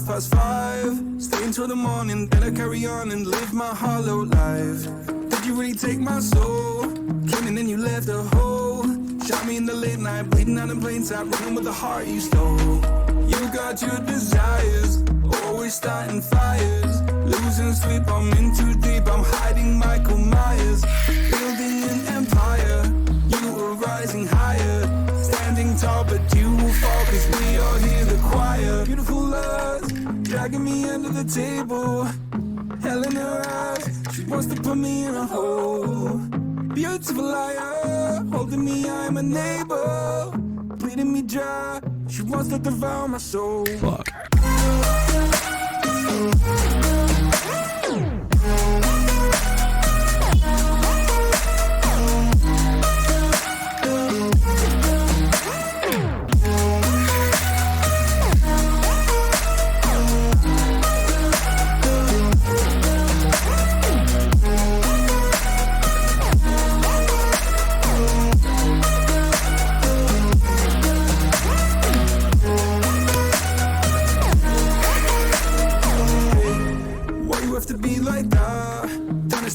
5:30. Stay until the morning, then I carry on and live my hollow life. Did you really take my soul? Came in and you left a hole. Shot me in the late night, bleeding out in plain sight, running with the heart you stole. You got your desires, always starting fires. Losing sleep, I'm in too deep, I'm hiding Michael Myers. Building an empire, you were rising higher. Standing tall, but you will fall, cause we all hear the choir. Beautiful love, dragging me under the table. Hell in her eyes, she wants to put me in a hole. Beautiful liar, holding me, I'm a neighbor. Bleeding me dry, she wants to devour my soul. Fuck.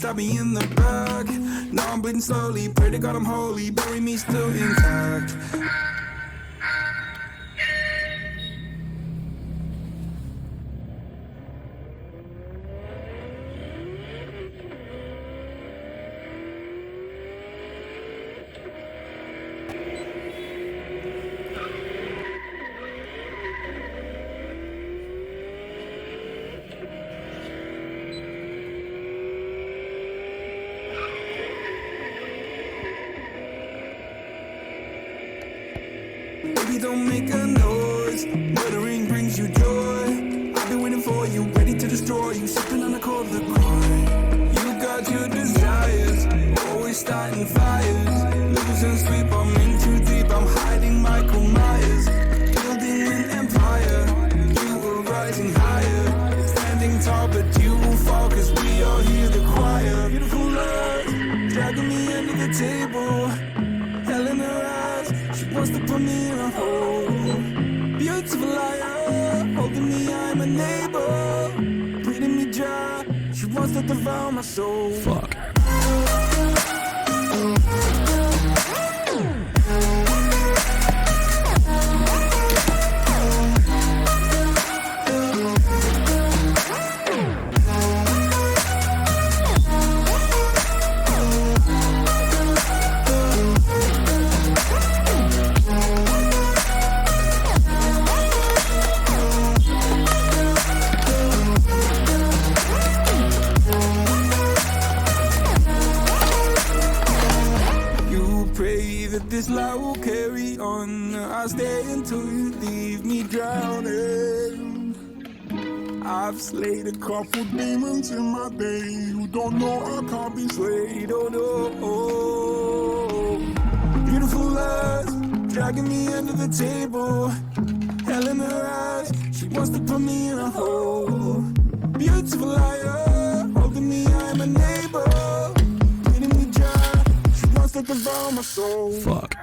Stab me in the back. Now I'm bleeding slowly. Pray to God I'm holy. Bury me still intact. Baby, don't make a noise. Murdering brings you joy. I've been waiting for you, ready to destroy you. Sipping on a cold liqueur. You got your desires, always starting fires. Losing sleep, I'm in too deep, I'm hiding Michael Myers. Building an empire, you were rising higher. Standing tall, but you will fall, cause we all hear the choir. Beautiful love, dragging me under the table. Hell in her eyes, she wants to put me in a hole. Beautiful liar, holding me, I'm a neighbor. Bleeding me dry, she wants to devour my soul. Fuck. This life will carry on. I'll stay until you leave me drowning. I've slayed a couple demons in my day who don't know I can't be swayed. Oh no. Beautiful lies, dragging me under the table. Hell in her eyes, she wants to put me in a hole. Beautiful liar, holding me, I'm a neighbor. Bleeding me dry, she wants to devour my soul. Fuck.